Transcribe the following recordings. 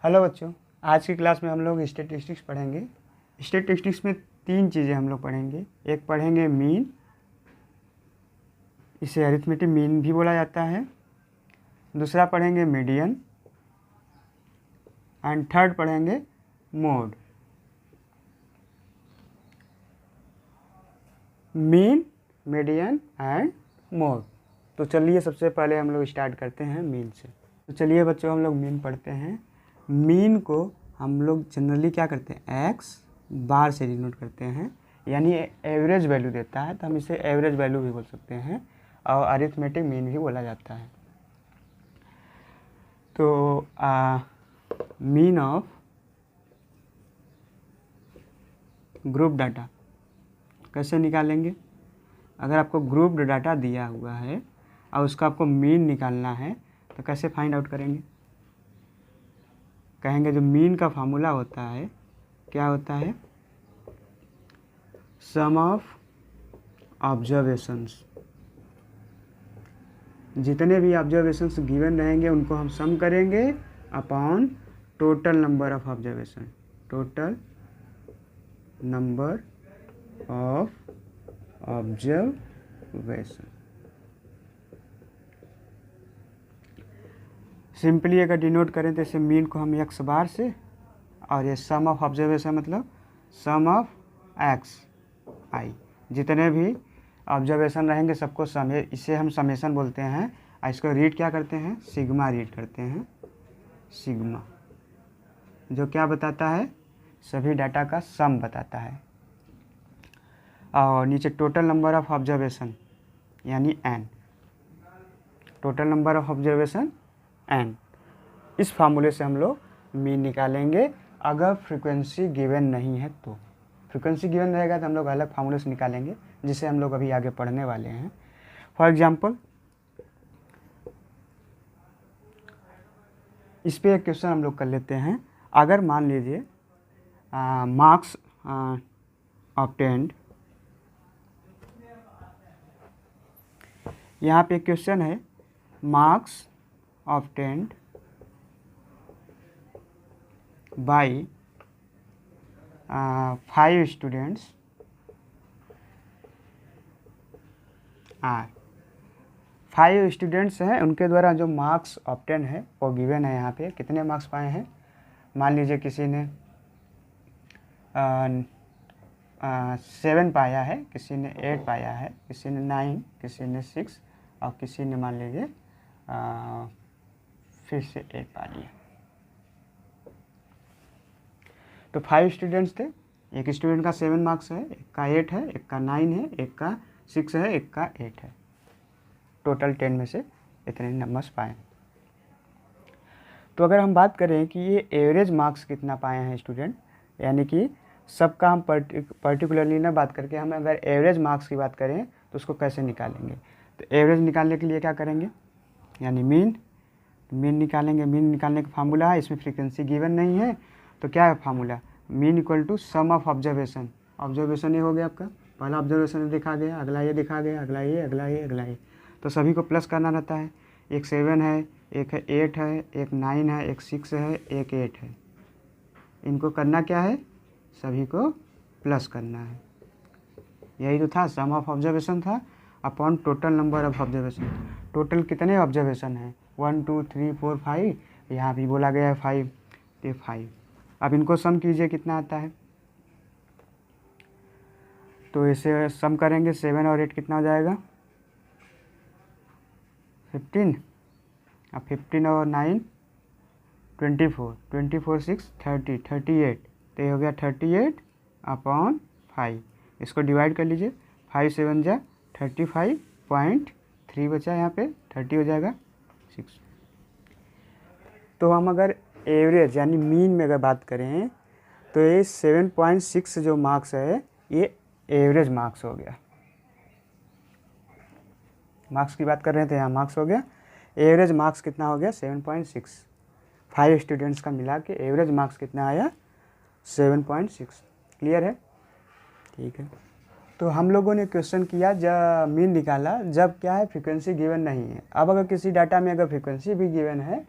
Hello बच्चों, आज की क्लास में हम लोग स्टैटिस्टिक्स पढ़ेंगे। स्टैटिस्टिक्स में तीन चीज़ें हम लोग पढ़ेंगे। एक पढ़ेंगे मीन, इसे अरिथमेटिक मीन भी बोला जाता है। दूसरा पढ़ेंगे मीडियन एंड थर्ड पढ़ेंगे mode. Mean, median and mode. तो चलिए सबसे पहले हम लोग स्टार्ट करते हैं मीन से। तो चलिए बच्चों, हम लोग मीन पढ़ते हैं। मीन को हम लोग जनरली क्या करते हैं, एक्स बार से डिनोट करते हैं, यानी एवरेज वैल्यू देता है तो हम इसे एवरेज वैल्यू भी बोल सकते हैं और अरिथमेटिक मीन भी बोला जाता है। तो मीन ऑफ ग्रुप डाटा कैसे निकालेंगे? अगर आपको ग्रुप डाटा दिया हुआ है और उसका आपको मीन निकालना है तो कैसे फाइंड आउट करेंगे? कहेंगे जो मीन का फार्मूला होता है क्या होता है, सम ऑफ ऑब्जर्वेशंस। जितने भी ऑब्जर्वेशंस गिवन रहेंगे उनको हम सम करेंगे upon total number of observation. Total number of observation. Simply अगर डिनोट करें तो इसे मीन को हम एक्स बार से, और ये सम ऑफ ऑब्जर्वेशन मतलब सम ऑफ एक्स आई। जितने भी ऑब्जर्वेशन रहेंगे सबको सम, इसे हम समेशन बोलते हैं। और इसको रीड क्या करते हैं, सिग्मा रीड करते हैं। सिग्मा जो क्या बताता है, सभी डाटा का सम बताता है। और नीचे टोटल नंबर ऑफ ऑब्जर्वेशन यानी N. Total number of observation N. इस फार्मूले से हम लोग मीन निकालेंगे अगर फ्रीक्वेंसी गिवन नहीं है तो। फ्रीक्वेंसी गिवन रहेगा तो हम लोग अलग फार्मूले से निकालेंगे, जिसे हम लोग अभी आगे पढ़ने वाले हैं। फॉर एग्जांपल, इस पे एक क्वेश्चन हम लोग कर लेते हैं। अगर मान लीजिए मार्क्स ऑब्टेन्ड, यहाँ पे क्वेश्चन है marks obtained by 5 students are. 5 students हैं, उनके द्वारा जो मार्क्स ऑब्टेन है वो गिवन है। यहाँ पे कितने मार्क्स पाए हैं, मान लीजिए किसी ने 7 पाया है, किसी ने 8 पाया है, किसी ने 9, किसी ने 6 और किसी ने मान लीजिए फिर से 8 पा लिया। तो 5 स्टूडेंट्स थे, एक स्टूडेंट का 7 मार्क्स है, एक का 8 है, एक का 9 है, एक का 6 है, एक का 8 है। टोटल 10 में से इतने नंबर्स पाए। तो अगर हम बात करें कि ये एवरेज मार्क्स कितना पाए हैं स्टूडेंट, यानी कि सबका हम पर्टिकुलरली ना बात करके हम अगर एवरेज मार्क्स की बात करें तो उसको कैसे निकालेंगे? तो एवरेज निकालने के लिए क्या करेंगे, यानी मीन निकालेंगे। मीन निकालने का फार्मूला है, इसमें फ्रीक्वेंसी गिवन नहीं है तो क्या है formula, mean equal to sum of observation. Observation ये हो गया आपका, पहला ऑब्जर्वेशन देखा गया, अगला ये देखा गया, अगला ये, अगला ये, अगला ये। तो सभी को प्लस करना रहता है। एक 7 है, एक 8 है, एक 9 है, एक 6 है, एक 8 है। इनको करना क्या है, सभी को प्लस करना है। यही तो था, सम ऑफ ऑब्जर्वेशन था upon total number of observation. Total कितने ऑब्जर्वेशन हैं, 1 2 3 4 5, यहाँ भी बोला गया है 5, ये 5। अब इनको सम कीजिए कितना आता है, तो इसे सम करेंगे 7 और 8 कितना हो जाएगा, 15। अब 15 और 9 24, 24 6 30, 38। तो ये हो गया 38 अपॉन 5। इसको डिवाइड कर लीजिए, 5 7 जा 35.3 बचा, यहाँ पे 30 हो जाएगा 6। तो हम अगर एवरेज यानी मीन में अगर बात करें तो ये 7.6 जो मार्क्स है ये एवरेज मार्क्स हो गया। मार्क्स की बात कर रहे थे, यहाँ मार्क्स हो गया। एवरेज मार्क्स कितना हो गया, 7.6। 5 स्टूडेंट्स का मिला के एवरेज मार्क्स कितना आया, 7.6। क्लियर है? ठीक है। तो हम लोगों ने क्वेश्चन किया, जब मीन निकाला, जब क्या है फ्रीक्वेंसी गिवन नहीं है। अब अगर किसी डाटा में अगर फ्रीक्वेंसी भी गिवन है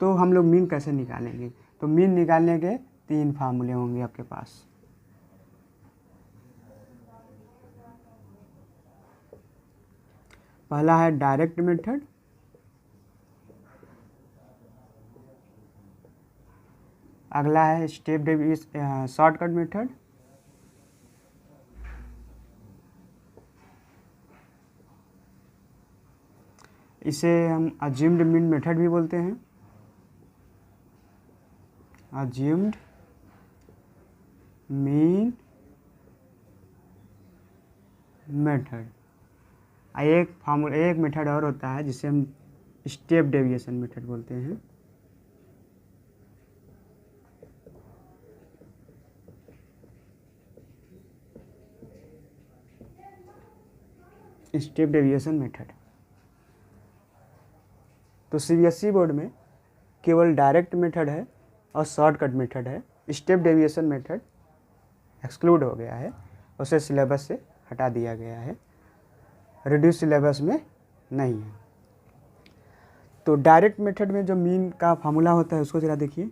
तो हम लोग मीन कैसे निकालेंगे? तो तो मीन निकालने के 3 फार्मूले होंगे आपके पास। पहला है डायरेक्ट मेथड, अगला है स्टेप डेविएशन शॉर्टकट मेथड, इसे हम अज्यूम्ड मीन मेथड भी बोलते हैं, अज्यूम्ड मीन मेथड। एक मेथड और होता है जिसे हम स्टेप डेविएशन मेथड बोलते हैं। Step deviation method. तो सीबीएसई बोर्ड में केवल डायरेक्ट मेथड है और शॉर्टकट मेथड है, स्टेप डेविएशन मेथड एक्सक्लूड हो गया है, उसे सिलेबस से हटा दिया गया है, रिड्यूस सिलेबस में नहीं है। तो डायरेक्ट मेथड में जो मीन का फार्मूला होता है उसको जरा देखिए।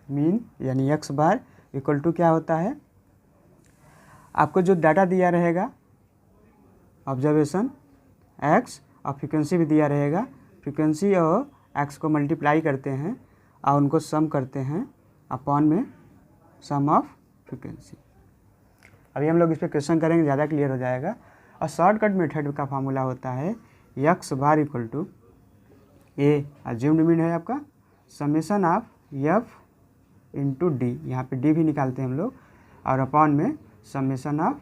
मीन यानी एक्स बार इक्वल टू क्या होता है, आपको जो डाटा दिया रहेगा ऑब्जर्वेशन एक्स और फ्रीक्वेंसी भी दिया रहेगा, फ्रीक्वेंसी और एक्स को मल्टीप्लाई करते हैं और उनको सम करते हैं अपॉन में सम ऑफ फ्रीक्वेंसी। अभी हम लोग इस पर क्वेश्चन करेंगे, ज़्यादा क्लियर हो जाएगा। और शॉर्टकट मेथड का फार्मूला होता है X bar equal to A assumed mean है आपका summation of F into D, यहाँ पे डी भी निकालते हैं हम लोग, और अपॉन में समेशन ऑफ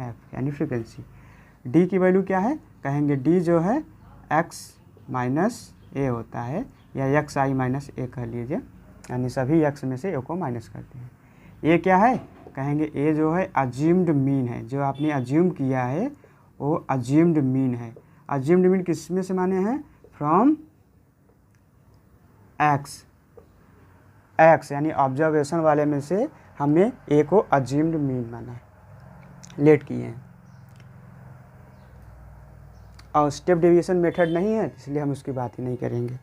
एफ यानी फ्रीक्वेंसी। डी की वैल्यू क्या है, कहेंगे डी जो है एक्स माइनस ए होता है, या एक्स आई माइनस ए कह लीजिए, यानी सभी एक्स में से ए को माइनस करते हैं। ए क्या है, कहेंगे ए जो है अज्यूम्ड मीन है, जो आपने अज्यूम किया है वो अज्यूम्ड मीन है। अज्यूम्ड मीन किस में से माने हैं, फ्रॉम एक्स, एक्स यानी ऑब्जर्वेशन वाले में से हमने ए को अज्यूम्ड मीन माना है, लेट किए हैं। और स्टेप डेविएशन मेथड नहीं है इसलिए हम उसकी बात ही नहीं करेंगे।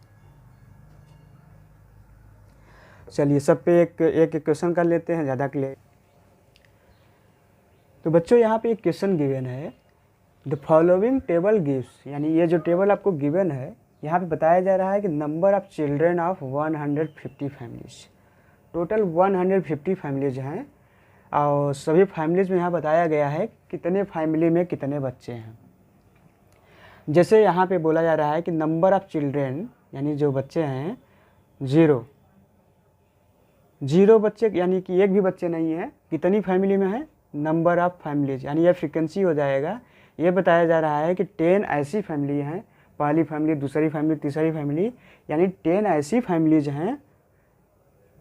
चलिए सब पे एक क्वेश्चन कर लेते हैं, ज़्यादा क्लियर। तो बच्चों यहाँ पे एक क्वेश्चन गिवन है, द फॉलोइंग टेबल गिव्स, यानी ये जो टेबल आपको गिवन है यहाँ पे बताया जा रहा है कि number of children of 150 families, total 150 families हैं, और सभी फैमिलीज में यहाँ बताया गया है कितने फैमिली में कितने बच्चे हैं। जैसे यहाँ पे बोला जा रहा है कि नंबर ऑफ चिल्ड्रेन यानी जो बच्चे हैं 0 बच्चे, यानी कि एक भी बच्चे नहीं है, कितनी फैमिली में है, नंबर ऑफ फैमिलीज, यानी यह फ्रीक्वेंसी हो जाएगा। ये बताया जा रहा है कि 10 ऐसी फैमिली हैं, पहली फैमिली, दूसरी फैमिली, तीसरी फैमिली, यानी 10 ऐसी फैमिलीज हैं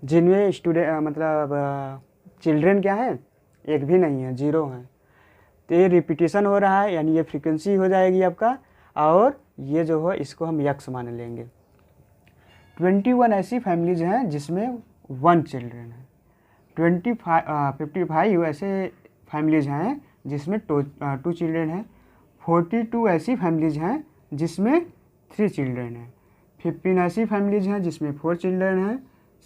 जिनमें मतलब चिल्ड्रेन क्या है, एक भी नहीं है, 0 हैं। तो ये रिपीटेशन हो रहा है, यानी ये फ्रीक्वेंसी हो जाएगी आपका, और ये जो है इसको हम यक्स मान लेंगे। 21 ऐसी फैमिलीज हैं जिसमें 1 चिल्ड्रेन है। 55 ऐसे फैमिलीज हैं जिसमें 2 चिल्ड्रेन हैं। 42 ऐसी फैमिलीज हैं जिसमें 3 चिल्ड्रेन हैं। 15 ऐसी फैमिलीज हैं जिसमें 4 चिल्ड्रेन हैं।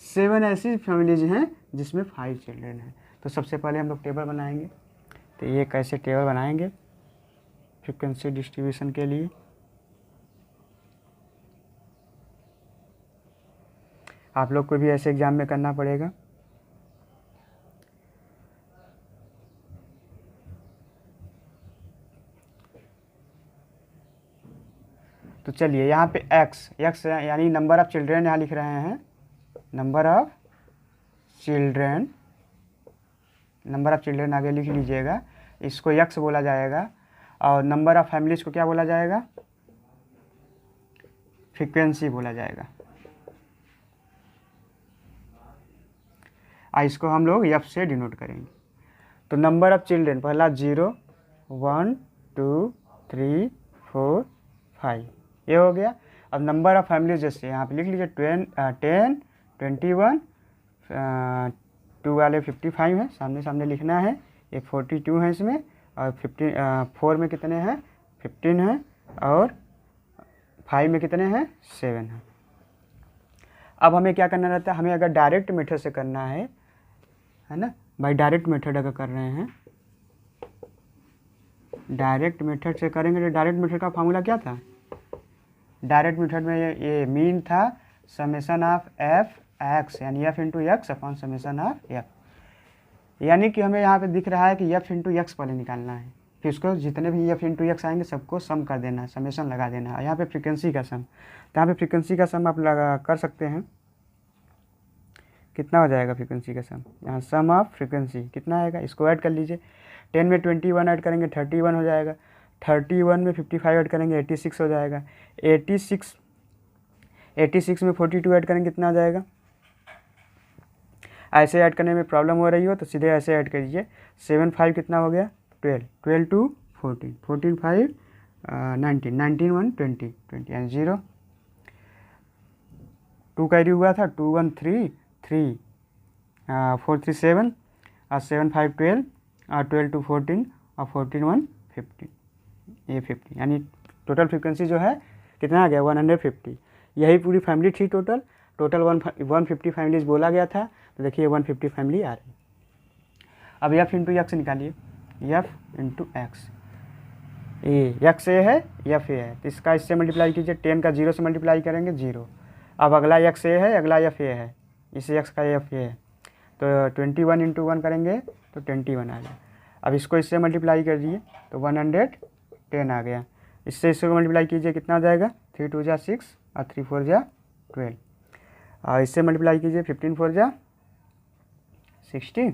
7 ऐसी फैमिलीज हैं जिसमें 5 चिल्ड्रेन हैं। तो सबसे पहले हम लोग टेबल बनाएंगे। तो ये कैसे टेबल बनाएंगे फ्रीक्वेंसी डिस्ट्रीब्यूशन के लिए। आप लोग को भी ऐसे एग्जाम में करना पड़ेगा। तो चलिए यहाँ पे एक्स यानी नंबर ऑफ चिल्ड्रेन यहाँ लिख रहे हैं, नंबर ऑफ चिल्ड्रेन आगे लिख लीजिएगा, इसको यक्स बोला जाएगा। और नंबर ऑफ फैमिलीज को क्या बोला जाएगा, फ्रीक्वेंसी बोला जाएगा। इसको हम लोग एफ से डिनोट करेंगे। तो नंबर ऑफ चिल्ड्रेन पहला 0, 1, 2, 3, 4, 5 ये हो गया। अब नंबर ऑफ फैमिलीज जैसे यहाँ पे लिख लीजिए 10, 21, 2 वाले 55 है, सामने सामने लिखना है। ये 42 है इसमें, और 4 में कितने हैं, 15 हैं, और 5 में कितने हैं, 7 हैं। अब हमें क्या करना रहता है, हमें अगर डायरेक्ट मेथड से करना है ना, बाई डायरेक्ट मेथड अगर कर रहे हैं, डायरेक्ट मेथड से करेंगे तो डायरेक्ट मेथड का फार्मूला क्या था, डायरेक्ट मेथड में ये मीन था समेशन ऑफ एफ एक्स यानी F into x upon summation of F, यानी कि हमें यहाँ पे दिख रहा है कि एफ इंटू एक्स पहले निकालना है, फिर उसको जितने भी एफ इंटू एक्स आएंगे सबको सम कर देना है, समेशन लगा देना है। यहाँ पे फ्रीक्वेंसी का सम, तो यहाँ पे फ्रीक्वेंसी का सम आप लगा कर सकते हैं, कितना हो जाएगा फ्रीक्वेंसी का सम, यहाँ सम ऑफ फ्रीक्वेंसी कितना आएगा, इसको ऐड कर लीजिए, 10 में 21 ऐड करेंगे 31 हो जाएगा, 31 में 55 ऐड करेंगे 86 हो जाएगा, 86 में 42 ऐड करेंगे कितना हो जाएगा। ऐसे ऐड करने में प्रॉब्लम हो रही हो तो सीधे ऐसे ऐड करिए, 7 5 कितना हो गया 12, 12 2 14, 14 5 19, 19 1 20, 20 यानी 0, 2 कैरी हुआ था, 2 1 3 3 4 3 7 और 7 5 12 और 12 2 14 और 14 1 15, ये 50 यानी टोटल फ्रीक्वेंसी जो है कितना आ गया 150। यही पूरी फैमिली थी, टोटल 150 फैमिलीज बोला गया था, तो देखिए 150 फैमिली आ रही। अब एफ इंटू एक्स निकालिए, एफ इंटू एक्स, एक्स ए है एफ ए है, तो इसका इससे मल्टीप्लाई कीजिए, 10 का 0 से मल्टीप्लाई करेंगे 0। अब अगला एक्स ए है, अगला एफ ए है, इस एक्स का एफ ए है, तो 21 इंटू 1 करेंगे तो 21 आ गया। अब इसको इससे मल्टीप्लाई कर दिए तो 110 आ गया, इससे इसको मल्टीप्लाई कीजिए कितना हो जाएगा, 3 2 जा 6 और 3 4 जा 12, और इससे मल्टीप्लाई कीजिए 15 4 जा 16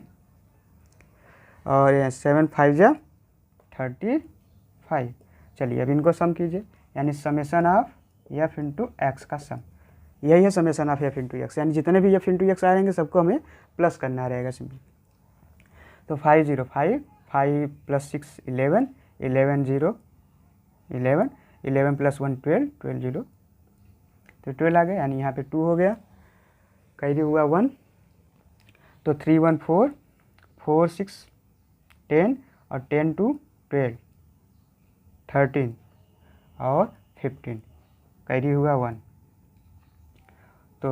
और 7 5 जा 35। चलिए अब इनको सम कीजिए, यानी summation of F into x का सम, यही है summation of F into x, यानी जितने भी एफ इंटू एक्स आएंगे सबको हमें प्लस करना रहेगा सिंपली। तो 5 0 5 5 प्लस 6 11 11 0 11 11 प्लस 1 12 12 0, तो 12 आ गया, यानी यहाँ पे 2 हो गया, कैरी हुआ 1, तो 3 1 4 4 6 10 और 10 2 12 13 और 15, कैरी हुआ 1, तो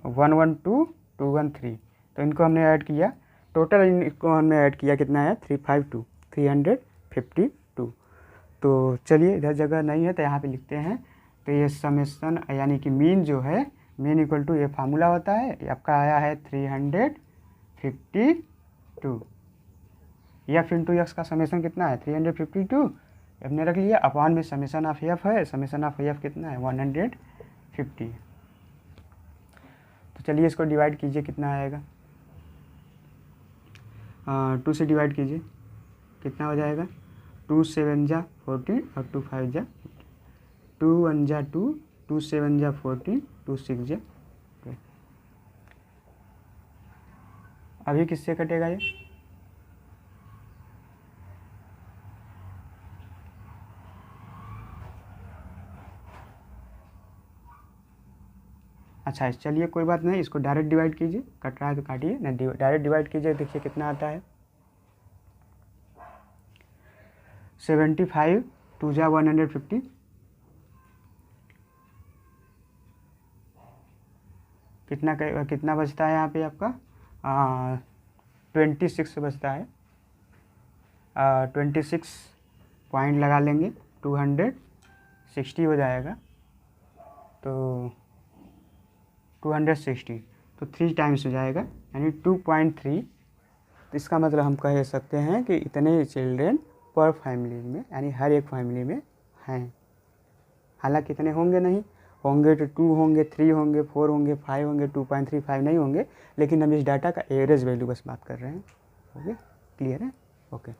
1 1 2 2 1 3, तो इनको हमने ऐड किया, टोटल इनको हमने ऐड किया कितना है 352 352। तो चलिए इधर जगह नहीं है तो यहाँ पे लिखते हैं, तो ये समेशन यानी कि मीन जो है, मीन इक्वल टू ये फार्मूला होता है, ये आपका आया है 352, एफ इंटू एक्स का समेशन कितना है 352, हमने रख लिया, अपॉन में समेशन ऑफ एफ है, समेशन ऑफ एफ कितना है 150। तो चलिए इसको डिवाइड कीजिए, कितना आएगा, 2 से डिवाइड कीजिए, कितना हो जाएगा, 2 7 जा 14 और 2 5 जा 2 1 जा 2 2 7 जा 14 2 6 जा 12। अभी किससे कटेगा ये, अच्छा चलिए कोई बात नहीं, इसको डायरेक्ट डिवाइड कीजिए, कट रहा है तो काटिए, नहीं डायरेक्ट डिवाइड कीजिए, देखिए कितना आता है, 75 2 जा 150, कितना बचता है यहाँ पे आपका 26 बचता है, 26 पॉइंट लगा लेंगे 260 हो जाएगा, तो 260 तो 3 टाइम्स हो जाएगा, यानी 2.3, तो इसका मतलब हम कह सकते हैं कि इतने चिल्ड्रेन पर फैमिली में, यानी हर एक फैमिली में हैं। हालांकि इतने होंगे नहीं, होंगे तो 2 होंगे 3 होंगे 4 होंगे 5 होंगे, 2.35 नहीं होंगे, लेकिन हम इस डाटा का एवरेज वैल्यू बस बात कर रहे हैं। ओके, क्लियर है, ओके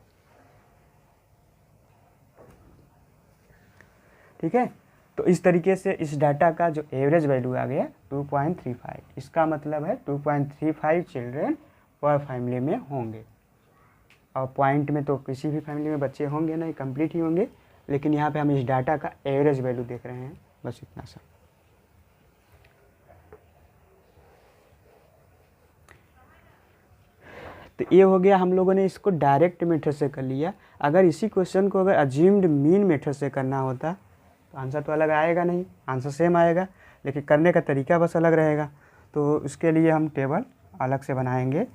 ठीक है। तो इस तरीके से इस डाटा का जो एवरेज वैल्यू आ गया 2.35, इसका मतलब है 2.35 चिल्ड्रेन पर फैमिली में होंगे, और पॉइंट में तो किसी भी फैमिली में बच्चे होंगे नहीं, कंप्लीट ही होंगे, लेकिन यहाँ पे हम इस डाटा का एवरेज वैल्यू देख रहे हैं, बस इतना सा। तो ये हो गया, हम लोगों ने इसको डायरेक्ट मेथड से कर लिया। अगर इसी क्वेश्चन को अगर अज्यूम्ड मीन मेथड से करना होता तो आंसर तो अलग आएगा नहीं, आंसर सेम आएगा। लेकिन करने का तरीका बस अलग रहेगा। तो इसके लिए हम टेबल अलग से बनाएंगे।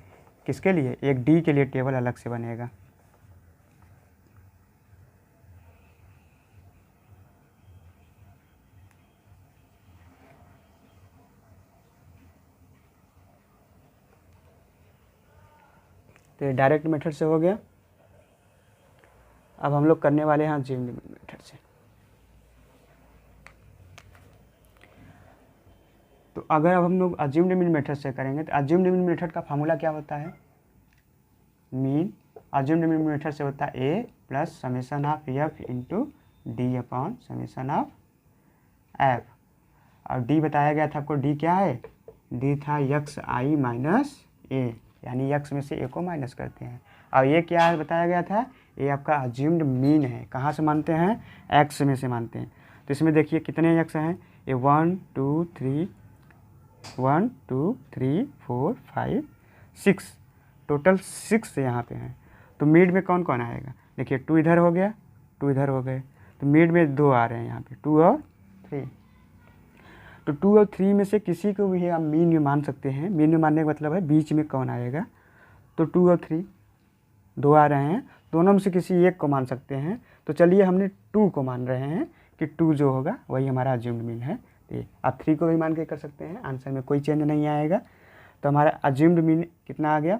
किसके लिए? एक डी के लिए टेबल अलग से बनेगा। तो ये डायरेक्ट मेथड से हो गया। अब हम लोग करने वाले हैं अज्यूम्ड मेथड से। तो अगर अब हम लोग अज्यूम्ड मीन मेथड से करेंगे तो अज्यूम्ड मीन मेथड का फार्मूला क्या होता है? मीन अज्यूम्ड मीन मेथड से होता है A plus summation of F into D upon summation of F. और डी बताया गया था आपको, डी क्या है? डी था यक्स आई माइनस ए, यानी यक्स में से ए को माइनस करते हैं। और ये क्या है बताया गया था? ये आपका अज्यूम्ड मीन है। कहाँ से मानते हैं? एक्स में से मानते हैं। तो इसमें देखिए कितने यक्स हैं? ये 1 2 3 1 2 3 4 5 6, टोटल 6 यहाँ पे हैं। तो मिड में कौन कौन आएगा? देखिए 2 इधर हो गया, 2 इधर हो गए, तो मिड में 2 आ रहे हैं यहाँ पे, 2 और 3। तो 2 और 3 में से किसी को भी आप मीन में मान सकते हैं। मीन में मानने का मतलब है बीच में कौन आएगा। तो 2 और 3 2 आ रहे हैं, दोनों में से किसी एक को मान सकते हैं। तो चलिए हमने 2 को मान रहे हैं कि 2 जो होगा वही हमारा अज्यूम्ड मीन है। ये आप 3 को भी मान के कर सकते हैं, आंसर में कोई चेंज नहीं आएगा। तो हमारा अज्यूम्ड मीन कितना आ गया?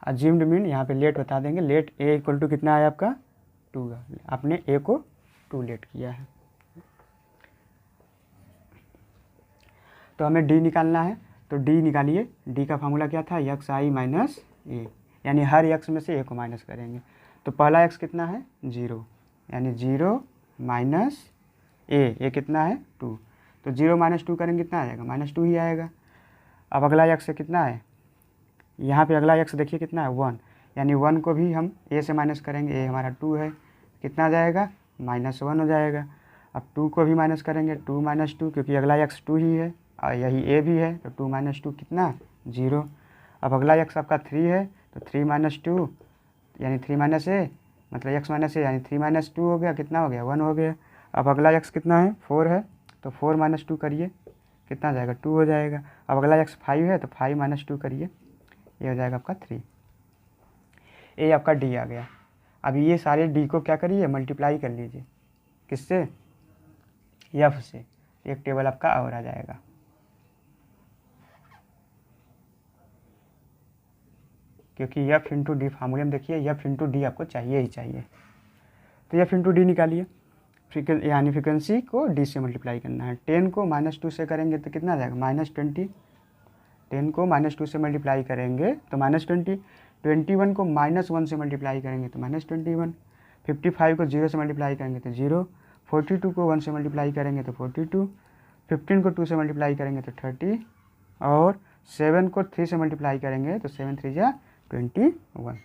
अज्यूम्ड मीन यहाँ पे लेट बता देंगे। लेट ए इक्वल टू कितना आया आपका? 2। आपने ए को 2 लेट किया है। तो हमें डी निकालना है, तो डी निकालिए। डी का फार्मूला क्या था? यक्स आई माइनस ए, यानी हर यक्स में से ए को माइनस करेंगे। तो पहला यक्स कितना है? 0, यानी 0 माइनस ए कितना है? 2। तो 0 माइनस 2 करेंगे कितना आएगा? -2 ही आएगा। अब अगला यक्स कितना है? यहाँ पे अगला यक्स देखिए कितना है? 1, यानी 1 को भी हम ए से माइनस करेंगे। ए हमारा 2 है, कितना आ जाएगा? -1 हो जाएगा। अब 2 को भी माइनस करेंगे, 2 - 2, क्योंकि अगला यक्स 2 ही है और यही ए भी है, तो 2 - 2 कितना? 0। अब अगला यक्स आपका 3 है, तो 3 - 2 यानी 3 - ए, मतलब यक्स माइनस ए, यानी 3 - 2 हो गया, कितना हो गया? 1 हो गया। अब अगला यक्स कितना है? 4 है, तो 4 - 2 करिए, कितना आ जाएगा? 2 हो जाएगा। अब अगला यक्स 5 है, तो 5 - 2 करिए, ये हो जाएगा आपका 3। ये आपका डी आ गया। अब ये सारे डी को क्या करिए? मल्टीप्लाई कर लीजिए। किससे? एफ से। एक टेबल आपका और आ जाएगा। क्योंकि एफ इंटू डी फार्मूले में देखिए एफ इंटू डी आपको चाहिए ही चाहिए। तो एफ इंटू डी निकालिए, यानी फ्रिक्वेंसी को डी से मल्टीप्लाई करना है। 10 को -2 से करेंगे तो कितना आ जाएगा? -20। 10 को -2 से मल्टीप्लाई करेंगे तो -20। 21 को -1 से मल्टीप्लाई करेंगे तो -21। 55 को 0 से मल्टीप्लाई करेंगे तो 0। 42 को 1 से मल्टीप्लाई करेंगे तो 42। 15 को 2 से मल्टीप्लाई करेंगे तो 30। और 7 को 3 से मल्टीप्लाई करेंगे तो 7 3 जा 21।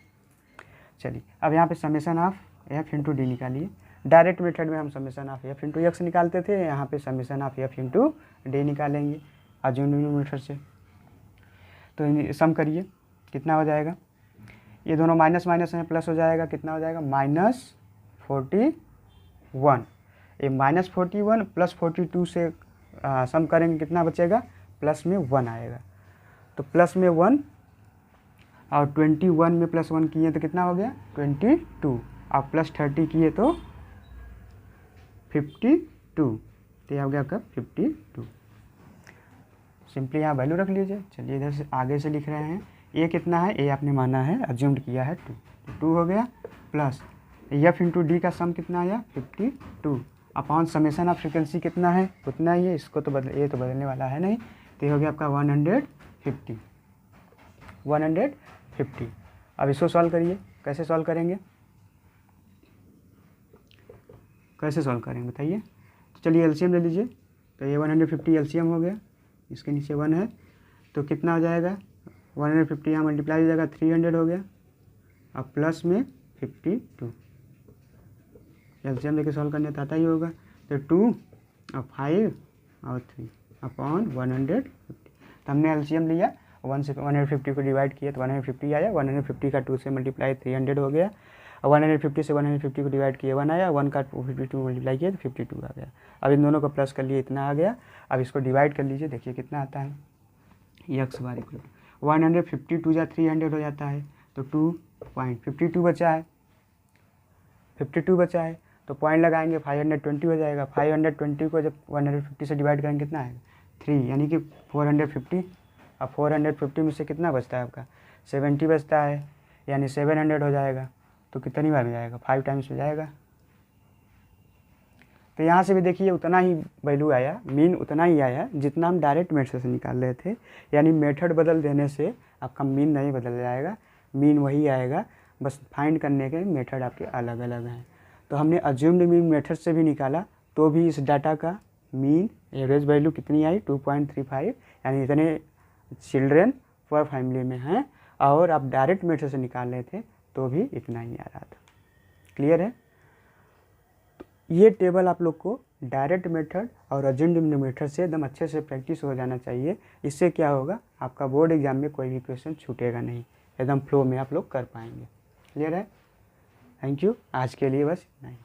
चलिए अब यहाँ पे summation of F into D निकालिए। डायरेक्ट मेथड में हम summation of F into x निकालते थे, यहाँ पे summation of F into D निकालेंगे अज्यूम्ड मेथड से। तो सम करिए, कितना हो जाएगा? ये दोनों माइनस माइनस हैं, प्लस हो जाएगा, कितना हो जाएगा? -41। ये -41 प्लस 42 से सम करेंगे, कितना बचेगा? प्लस में 1 आएगा। तो प्लस में 1 और 21 में +1 किए तो कितना हो गया? 22। और प्लस 30 किए तो 52। तो ये हो गया आपका 52। सिंपली यहाँ वैल्यू रख लीजिए। चलिए इधर से आगे से लिख रहे हैं। ए कितना है? ए आपने माना है, अज्यूम्ड किया है 2, तो 2 हो गया। प्लस एफ इंटू डी का सम कितना आया? 52 अपॉन समेसन ऑफ फ्रिक्वेंसी कितना है? उतना ही है, इसको तो ये तो बदलने वाला है नहीं। तो ये हो गया आपका 150। 150। अब इसको सॉल्व करिए। कैसे सॉल्व करेंगे? कैसे सॉल्व करेंगे बताइए? तो चलिए एलसीएम ले लीजिए। तो ये 150 एलसीएम हो गया, इसके नीचे 1 है, तो कितना हो जाएगा? 150 यहाँ मल्टीप्लाई हो जाएगा, 300 हो गया। अब प्लस में 52। एलसीएम लेके सॉल्व करने तो आता ही होगा। तो 2 और 5 और 3 अपॉन 150। तो हमने एलसीएम लिया, 1 से 150 को डिवाइड किया तो 150 आया। 150 का 2 से मल्टीप्लाई 300 हो गया। और 150 से 150 को डिवाइड किए 1 आया, 1 का 52 मल्टीप्लाई किया तो 52 आ गया। अब इन दोनों को प्लस कर लिए इतना आ गया। अब इसको डिवाइड कर लीजिए, देखिए कितना आता है, एक्स बार इक्वल 152 या 300 हो जाता है, तो 2.52 बचा है, 52 बचा है, तो पॉइंट लगाएंगे 520 हो जाएगा। 520 को जब 150 से डिवाइड करेंगे कितना आएगा 3, यानी कि 450। अब 450 में से कितना बचता है आपका 70 बचता है, यानी 700 हो जाएगा। तो कितनी बार में जाएगा 5 टाइम्स में जाएगा। तो यहाँ से भी देखिए उतना ही वैल्यू आया, मीन उतना ही आया जितना हम डायरेक्ट मेथड से निकाल रहे थे। यानी मेथड बदल देने से आपका मीन नहीं बदल जाएगा, मीन वही आएगा, बस फाइंड करने के मेथड आपके अलग अलग हैं। तो हमने अज्यूम्ड मीन मेथड से भी निकाला, तो भी इस डाटा का मीन एवरेज वैल्यू कितनी आई 2.35, यानी इतने चिल्ड्रेन पर फैमिली में हैं। और आप डायरेक्ट मेथड से निकाल रहे थे तो भी इतना ही आ रहा था। क्लियर है? तो ये टेबल आप लोग को डायरेक्ट मेथड और अज्यूम्ड मेथड से एकदम अच्छे से प्रैक्टिस हो जाना चाहिए। इससे क्या होगा, आपका बोर्ड एग्जाम में कोई भी क्वेश्चन छूटेगा नहीं, एकदम फ्लो में आप लोग कर पाएंगे। क्लियर है? Thank you. आज के लिए बस इतना ही।